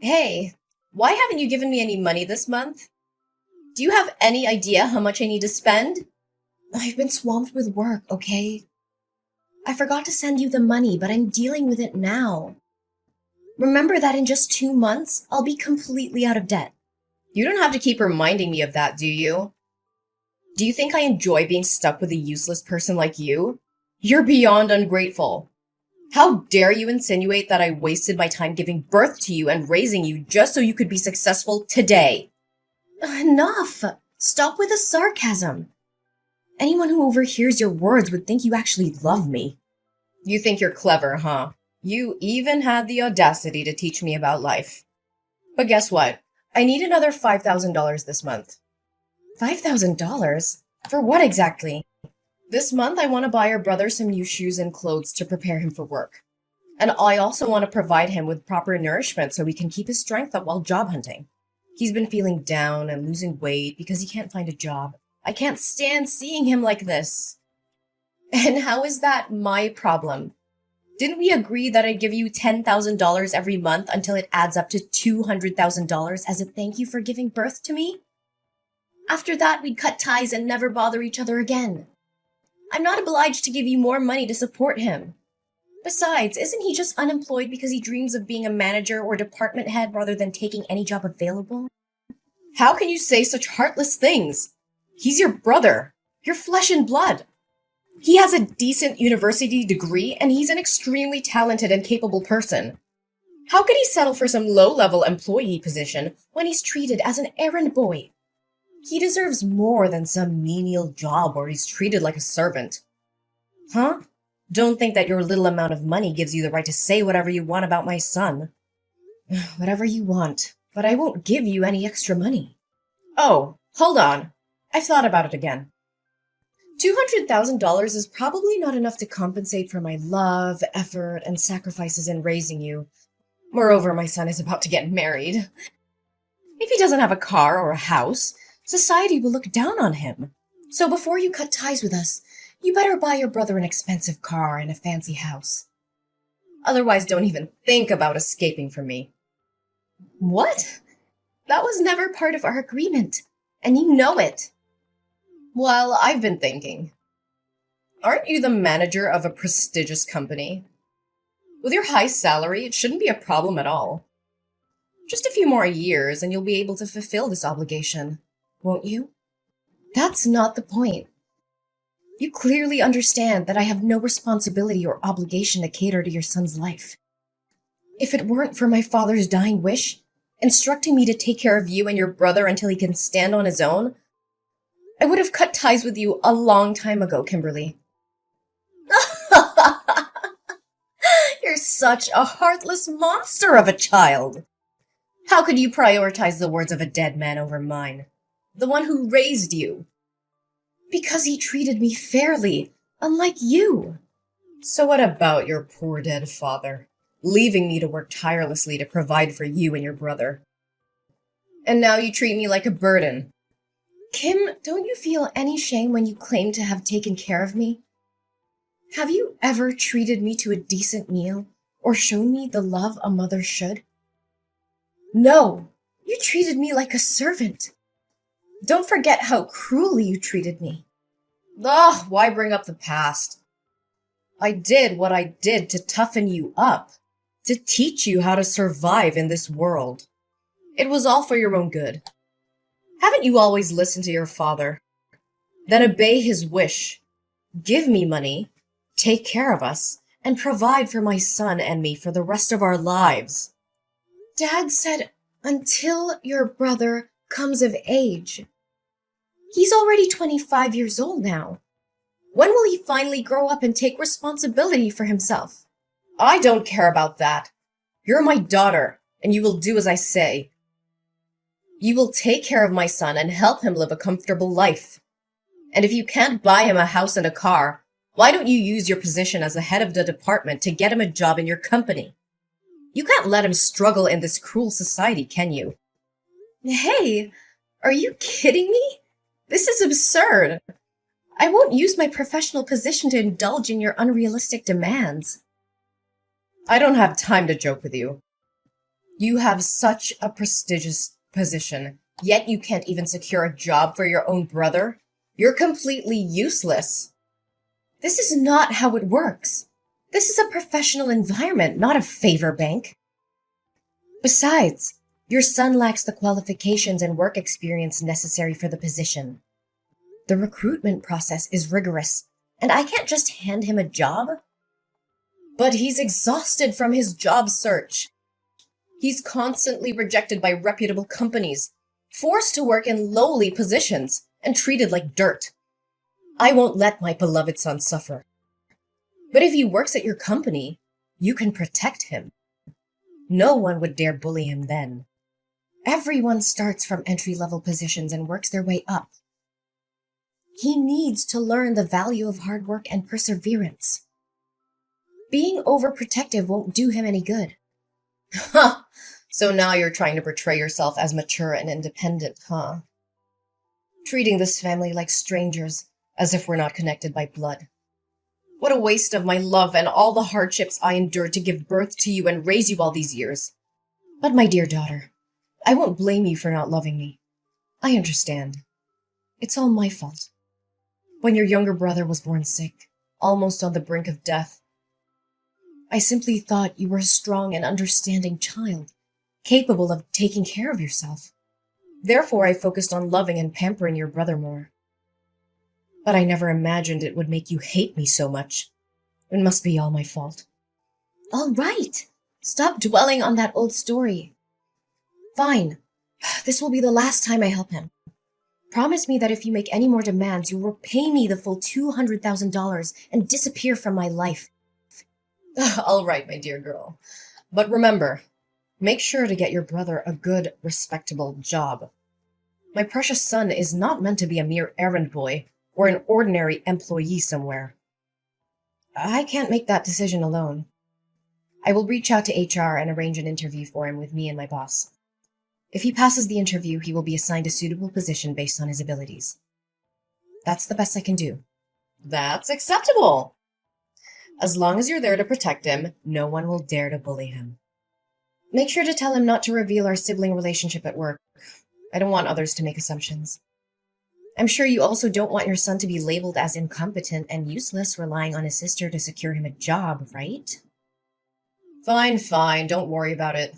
Hey, why haven't you given me any money this month? Do you have any idea how much I need to spend? I've been swamped with work, okay? I forgot to send you the money, but I'm dealing with it now. Remember that in just 2 months, I'll be completely out of debt. You don't have to keep reminding me of that, do you? Do you think I enjoy being stuck with a useless person like you? You're beyond ungrateful. How dare you insinuate that I wasted my time giving birth to you and raising you just so you could be successful today? Enough! Stop with the sarcasm. Anyone who overhears your words would think you actually love me. You think you're clever, huh? You even had the audacity to teach me about life. But guess what? I need another $5,000 this month. $5,000? For what exactly? This month I want to buy your brother some new shoes and clothes to prepare him for work. And I also want to provide him with proper nourishment so he can keep his strength up while job hunting. He's been feeling down and losing weight because he can't find a job. I can't stand seeing him like this. And how is that my problem? Didn't we agree that I'd give you $10,000 every month until it adds up to $200,000 as a thank you for giving birth to me? After that, we'd cut ties and never bother each other again. I'm not obliged to give you more money to support him. Besides, isn't he just unemployed because he dreams of being a manager or department head rather than taking any job available? How can you say such heartless things? He's your brother, your flesh and blood. He has a decent university degree and he's an extremely talented and capable person. How could he settle for some low-level employee position when he's treated as an errand boy? He deserves more than some menial job where he's treated like a servant. Huh? Don't think that your little amount of money gives you the right to say whatever you want about my son. Whatever you want, but I won't give you any extra money. Oh, hold on. I've thought about it again. $200,000 is probably not enough to compensate for my love, effort, and sacrifices in raising you. Moreover, my son is about to get married. If he doesn't have a car or a house, society will look down on him. So before you cut ties with us, you better buy your brother an expensive car and a fancy house. Otherwise, don't even think about escaping from me. What? That was never part of our agreement, and you know it. Well, I've been thinking. Aren't you the manager of a prestigious company? With your high salary, it shouldn't be a problem at all. Just a few more years and you'll be able to fulfill this obligation, won't you? That's not the point. You clearly understand that I have no responsibility or obligation to cater to your son's life. If it weren't for my father's dying wish, instructing me to take care of you and your brother until he can stand on his own, I would have cut ties with you a long time ago, Kimberly. You're such a heartless monster of a child. How could you prioritize the words of a dead man over mine? The one who raised you? Because he treated me fairly, unlike you. So what about your poor dead father, leaving me to work tirelessly to provide for you and your brother? And now you treat me like a burden. Kim, don't you feel any shame when you claim to have taken care of me? Have you ever treated me to a decent meal or shown me the love a mother should? No, you treated me like a servant. Don't forget how cruelly you treated me. Ugh, why bring up the past? I did what I did to toughen you up, to teach you how to survive in this world. It was all for your own good. Haven't you always listened to your father? Then obey his wish. Give me money, take care of us, and provide for my son and me for the rest of our lives. Dad said, until your brother comes of age. He's already 25 years old now. When will he finally grow up and take responsibility for himself? I don't care about that. You're my daughter, and you will do as I say. You will take care of my son and help him live a comfortable life. And if you can't buy him a house and a car, why don't you use your position as the head of the department to get him a job in your company? You can't let him struggle in this cruel society, can you? Hey, are you kidding me? This is absurd. I won't use my professional position to indulge in your unrealistic demands. I don't have time to joke with you. You have such a prestigious position, yet you can't even secure a job for your own brother? You're completely useless. This is not how it works. This is a professional environment, not a favor bank. Besides, your son lacks the qualifications and work experience necessary for the position. The recruitment process is rigorous, and I can't just hand him a job. But he's exhausted from his job search. He's constantly rejected by reputable companies, forced to work in lowly positions, and treated like dirt. I won't let my beloved son suffer. But if he works at your company, you can protect him. No one would dare bully him then. Everyone starts from entry-level positions and works their way up. He needs to learn the value of hard work and perseverance. Being overprotective won't do him any good. Ha! So now you're trying to portray yourself as mature and independent, huh? Treating this family like strangers, as if we're not connected by blood. What a waste of my love and all the hardships I endured to give birth to you and raise you all these years. But my dear daughter, I won't blame you for not loving me. I understand. It's all my fault. When your younger brother was born sick, almost on the brink of death, I simply thought you were a strong and understanding child, capable of taking care of yourself. Therefore, I focused on loving and pampering your brother more. But I never imagined it would make you hate me so much. It must be all my fault. All right. Stop dwelling on that old story. Fine. This will be the last time I help him. Promise me that if you make any more demands, you will pay me the full $200,000 and disappear from my life. All right, my dear girl. But remember, make sure to get your brother a good, respectable job. My precious son is not meant to be a mere errand boy or an ordinary employee somewhere. I can't make that decision alone. I will reach out to HR and arrange an interview for him with me and my boss. If he passes the interview, he will be assigned a suitable position based on his abilities. That's the best I can do. That's acceptable. As long as you're there to protect him, no one will dare to bully him. Make sure to tell him not to reveal our sibling relationship at work. I don't want others to make assumptions. I'm sure you also don't want your son to be labeled as incompetent and useless, relying on his sister to secure him a job, right? Fine, don't worry about it.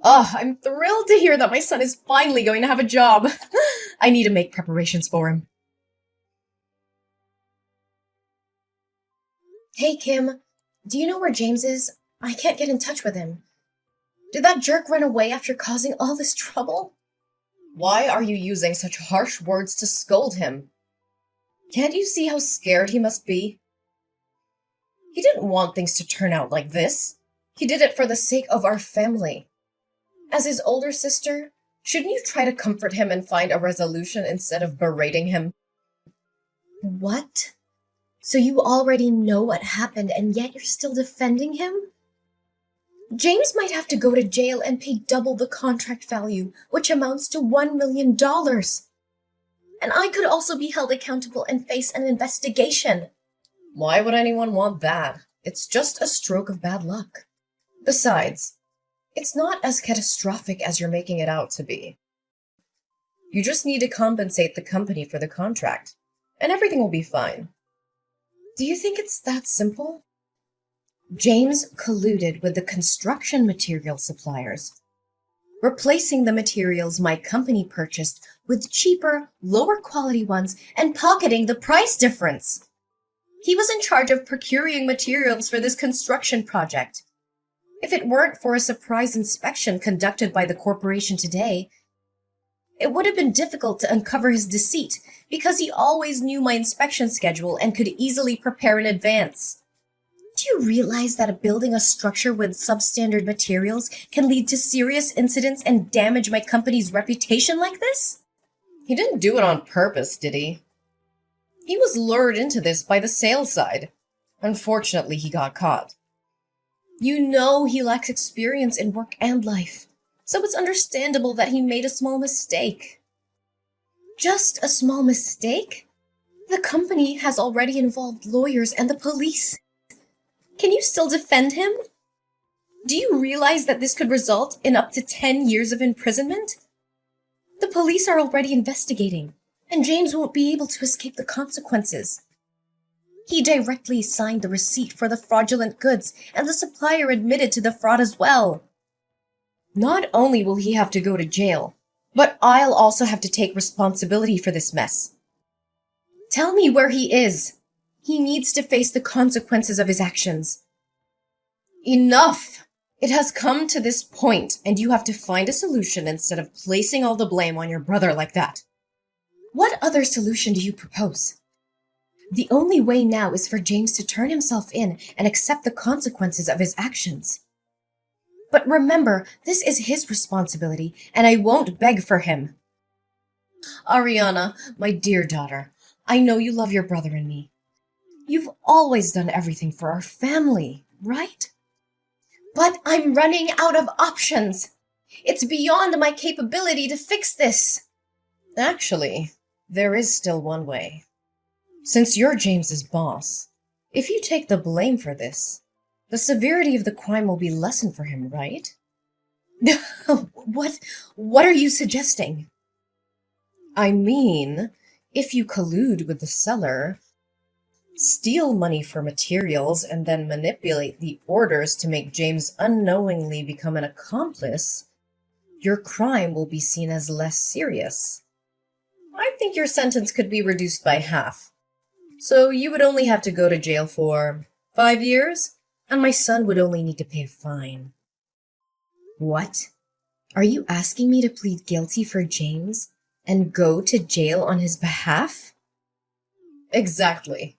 Oh, I'm thrilled to hear that my son is finally going to have a job. I need to make preparations for him. Hey, Kim, do you know where James is? I can't get in touch with him. Did that jerk run away after causing all this trouble? Why are you using such harsh words to scold him? Can't you see how scared he must be? He didn't want things to turn out like this. He did it for the sake of our family. As his older sister, shouldn't you try to comfort him and find a resolution instead of berating him? What? So you already know what happened and yet you're still defending him? James might have to go to jail and pay double the contract value, which amounts to $1 million. And I could also be held accountable and face an investigation. Why would anyone want that? It's just a stroke of bad luck. Besides, it's not as catastrophic as you're making it out to be. You just need to compensate the company for the contract, and everything will be fine. Do you think it's that simple? James colluded with the construction material suppliers, replacing the materials my company purchased with cheaper, lower quality ones and pocketing the price difference. He was in charge of procuring materials for this construction project. If it weren't for a surprise inspection conducted by the corporation today, it would have been difficult to uncover his deceit because he always knew my inspection schedule and could easily prepare in advance. Do you realize that building a structure with substandard materials can lead to serious incidents and damage my company's reputation like this? He didn't do it on purpose, did he? He was lured into this by the sales side. Unfortunately, he got caught. You know he lacks experience in work and life, so it's understandable that he made a small mistake. Just a small mistake? The company has already involved lawyers and the police. Can you still defend him? Do you realize that this could result in up to 10 years of imprisonment? The police are already investigating, and James won't be able to escape the consequences. He directly signed the receipt for the fraudulent goods, and the supplier admitted to the fraud as well. Not only will he have to go to jail, but I'll also have to take responsibility for this mess. Tell me where he is. He needs to face the consequences of his actions. Enough! It has come to this point, and you have to find a solution instead of placing all the blame on your brother like that. What other solution do you propose? The only way now is for James to turn himself in and accept the consequences of his actions. But remember, this is his responsibility, and I won't beg for him. Ariana, my dear daughter, I know you love your brother and me. You've always done everything for our family, right? But I'm running out of options. It's beyond my capability to fix this. Actually, there is still one way. Since you're James's boss, if you take the blame for this, the severity of the crime will be lessened for him, right? What are you suggesting? I mean, if you collude with the seller, steal money for materials, and then manipulate the orders to make James unknowingly become an accomplice, your crime will be seen as less serious. I think your sentence could be reduced by half. So you would only have to go to jail for 5 years? And my son would only need to pay a fine. What? Are you asking me to plead guilty for James and go to jail on his behalf? Exactly.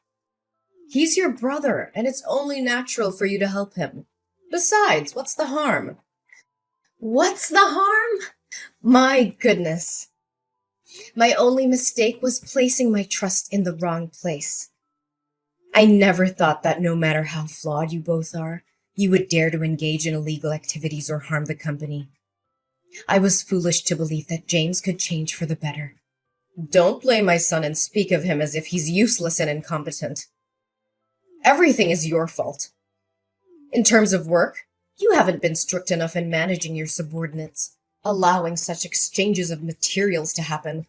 He's your brother, and it's only natural for you to help him. Besides, what's the harm? What's the harm? My goodness. My only mistake was placing my trust in the wrong place. I never thought that no matter how flawed you both are, you would dare to engage in illegal activities or harm the company. I was foolish to believe that James could change for the better. Don't blame my son and speak of him as if he's useless and incompetent. Everything is your fault. In terms of work, you haven't been strict enough in managing your subordinates, allowing such exchanges of materials to happen.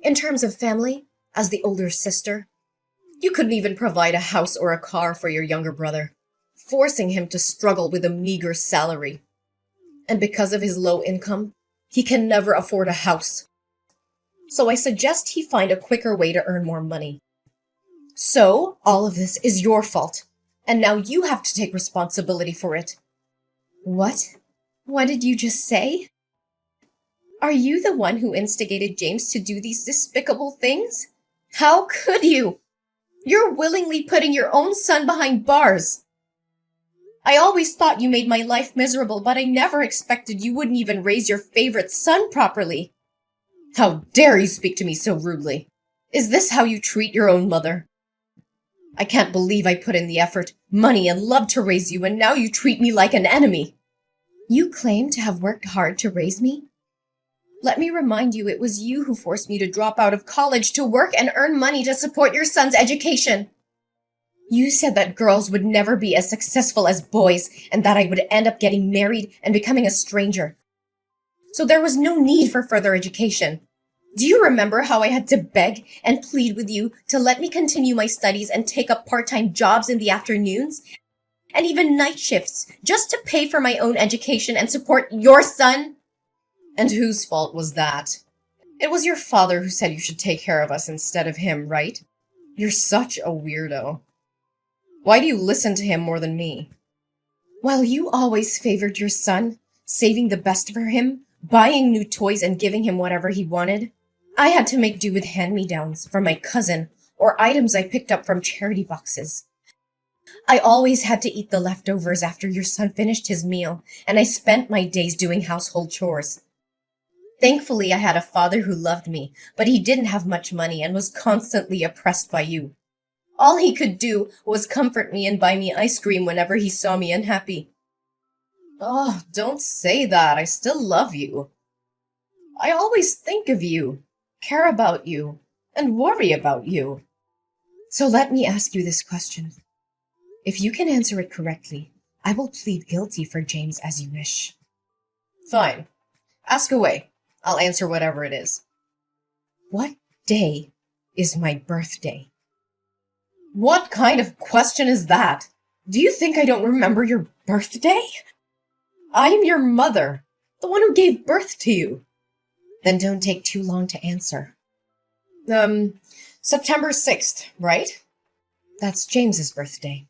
In terms of family, as the older sister, you couldn't even provide a house or a car for your younger brother, forcing him to struggle with a meager salary. And because of his low income, he can never afford a house. So I suggest he find a quicker way to earn more money. So, all of this is your fault, and now you have to take responsibility for it. What? What did you just say? Are you the one who instigated James to do these despicable things? How could you? You're willingly putting your own son behind bars. I always thought you made my life miserable, but I never expected you wouldn't even raise your favorite son properly. How dare you speak to me so rudely? Is this how you treat your own mother? I can't believe I put in the effort, money, and love to raise you, and now you treat me like an enemy. You claim to have worked hard to raise me? Let me remind you, it was you who forced me to drop out of college to work and earn money to support your son's education. You said that girls would never be as successful as boys, and that I would end up getting married and becoming a stranger. So there was no need for further education. Do you remember how I had to beg and plead with you to let me continue my studies and take up part-time jobs in the afternoons? And even night shifts, just to pay for my own education and support your son? And whose fault was that? It was your father who said you should take care of us instead of him, right? You're such a weirdo. Why do you listen to him more than me? While you always favored your son, saving the best for him, buying new toys and giving him whatever he wanted, I had to make do with hand-me-downs from my cousin or items I picked up from charity boxes. I always had to eat the leftovers after your son finished his meal, and I spent my days doing household chores. Thankfully, I had a father who loved me, but he didn't have much money and was constantly oppressed by you. All he could do was comfort me and buy me ice cream whenever he saw me unhappy. Oh, don't say that. I still love you. I always think of you, care about you, and worry about you. So let me ask you this question. If you can answer it correctly, I will plead guilty for James as you wish. Fine. Ask away. I'll answer whatever it is. What day is my birthday? What kind of question is that? Do you think I don't remember your birthday? I am your mother, the one who gave birth to you. Then don't take too long to answer. September 6th, right? That's James's birthday.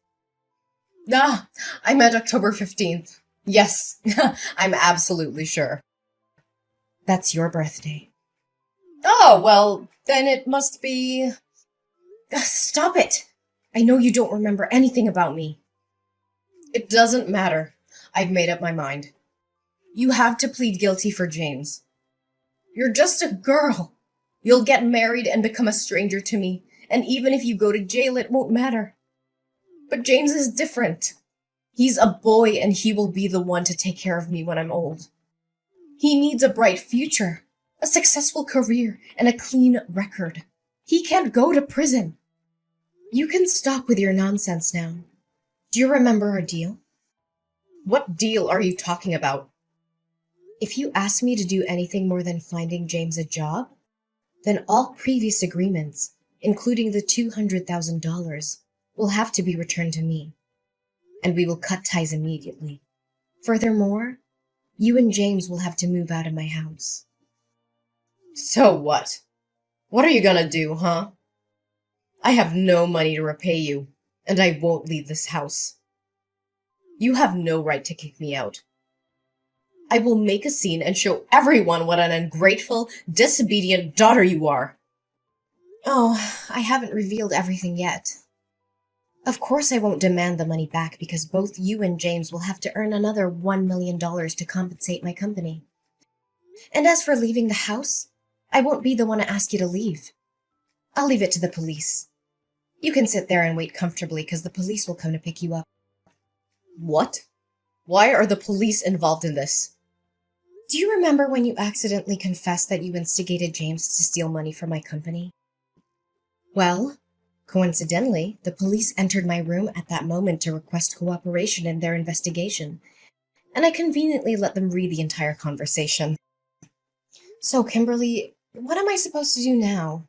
Ah, I meant October 15th. Yes, I'm absolutely sure. That's your birthday. Oh, well, then it must be... Stop it! I know you don't remember anything about me. It doesn't matter. I've made up my mind. You have to plead guilty for James. You're just a girl. You'll get married and become a stranger to me, and even if you go to jail, it won't matter. But James is different. He's a boy, and he will be the one to take care of me when I'm old. He needs a bright future, a successful career, and a clean record. He can't go to prison. You can stop with your nonsense now. Do you remember our deal? What deal are you talking about? If you ask me to do anything more than finding James a job, then all previous agreements, including the $200,000, will have to be returned to me, and we will cut ties immediately. Furthermore, you and James will have to move out of my house. So what? What are you gonna do, huh? I have no money to repay you, and I won't leave this house. You have no right to kick me out. I will make a scene and show everyone what an ungrateful, disobedient daughter you are. Oh, I haven't revealed everything yet. Of course I won't demand the money back because both you and James will have to earn another $1 million to compensate my company. And as for leaving the house, I won't be the one to ask you to leave. I'll leave it to the police. You can sit there and wait comfortably because the police will come to pick you up. What? Why are the police involved in this? Do you remember when you accidentally confessed that you instigated James to steal money from my company? Well, coincidentally, the police entered my room at that moment to request cooperation in their investigation, and I conveniently let them read the entire conversation. So, Kimberly, what am I supposed to do now?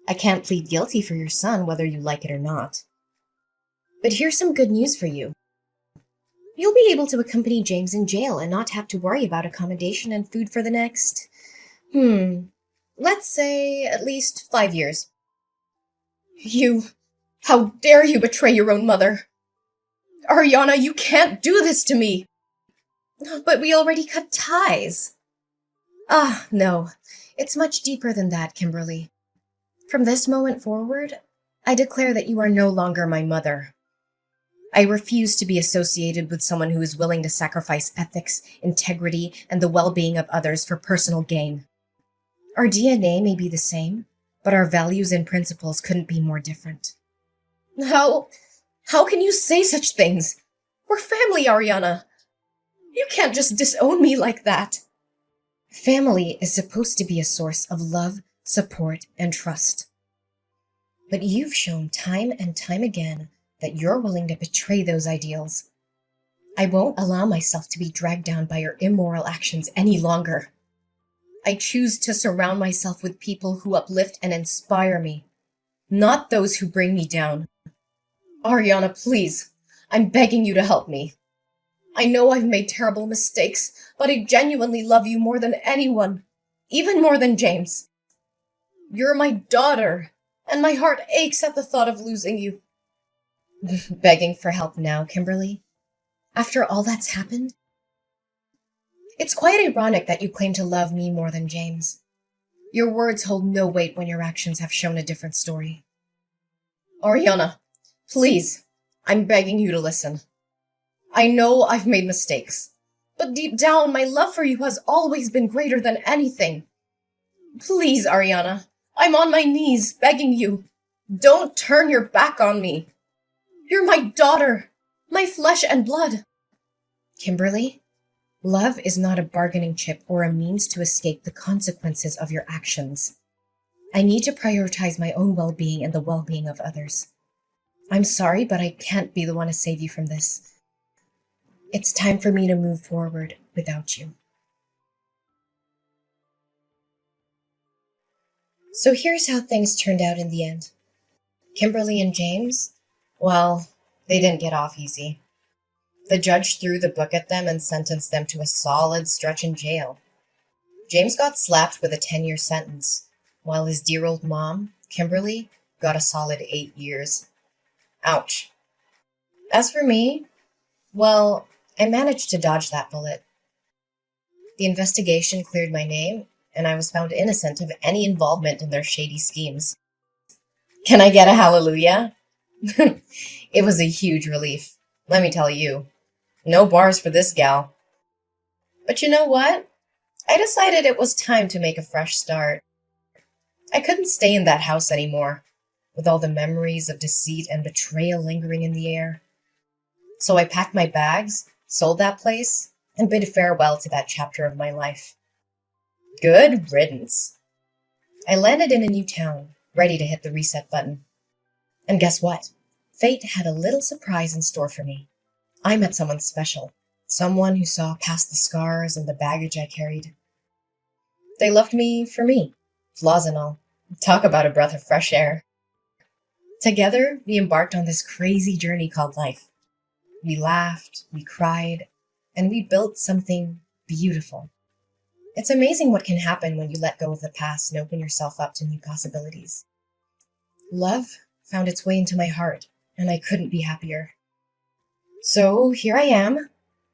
I can't plead guilty for your son, whether you like it or not. But here's some good news for you. You'll be able to accompany James in jail and not have to worry about accommodation and food for the next, let's say at least 5 years. How dare you betray your own mother? Ariana, you can't do this to me! But we already cut ties. Ah, no, it's much deeper than that, Kimberly. From this moment forward, I declare that you are no longer my mother. I refuse to be associated with someone who is willing to sacrifice ethics, integrity, and the well-being of others for personal gain. Our DNA may be the same, but our values and principles couldn't be more different. How can you say such things? We're family, Ariana. You can't just disown me like that. Family is supposed to be a source of love, support, and trust. But you've shown time and time again that you're willing to betray those ideals. I won't allow myself to be dragged down by your immoral actions any longer. I choose to surround myself with people who uplift and inspire me, not those who bring me down. Ariana, please, I'm begging you to help me. I know I've made terrible mistakes, but I genuinely love you more than anyone, even more than James. You're my daughter, and my heart aches at the thought of losing you. Begging for help now, Kimberly? After all that's happened? It's quite ironic that you claim to love me more than James. Your words hold no weight when your actions have shown a different story. Ariana, please, I'm begging you to listen. I know I've made mistakes, but deep down, my love for you has always been greater than anything. Please, Ariana, I'm on my knees begging you. Don't turn your back on me. You're my daughter, my flesh and blood. Kimberly, love is not a bargaining chip or a means to escape the consequences of your actions. I need to prioritize my own well-being and the well-being of others. I'm sorry, but I can't be the one to save you from this. It's time for me to move forward without you. So here's how things turned out in the end. Kimberly and James, well, they didn't get off easy. The judge threw the book at them and sentenced them to a solid stretch in jail. James got slapped with a 10-year sentence, while his dear old mom, Kimberly, got a solid 8 years. Ouch. As for me, well, I managed to dodge that bullet. The investigation cleared my name, and I was found innocent of any involvement in their shady schemes. Can I get a hallelujah? It was a huge relief, let me tell you. No bars for this gal. But you know what? I decided it was time to make a fresh start. I couldn't stay in that house anymore, with all the memories of deceit and betrayal lingering in the air. So I packed my bags, sold that place, and bid farewell to that chapter of my life. Good riddance. I landed in a new town, ready to hit the reset button. And guess what? Fate had a little surprise in store for me. I met someone special, someone who saw past the scars and the baggage I carried. They loved me for me, flaws and all. Talk about a breath of fresh air. Together, we embarked on this crazy journey called life. We laughed, we cried, and we built something beautiful. It's amazing what can happen when you let go of the past and open yourself up to new possibilities. Love found its way into my heart, and I couldn't be happier. So here I am,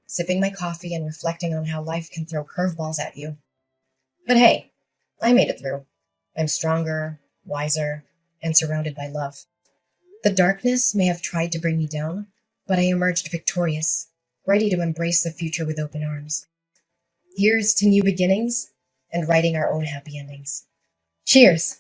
sipping my coffee and reflecting on how life can throw curveballs at you. But hey, I made it through. I'm stronger, wiser, and surrounded by love. The darkness may have tried to bring me down, but I emerged victorious, ready to embrace the future with open arms. Here's to new beginnings and writing our own happy endings. Cheers!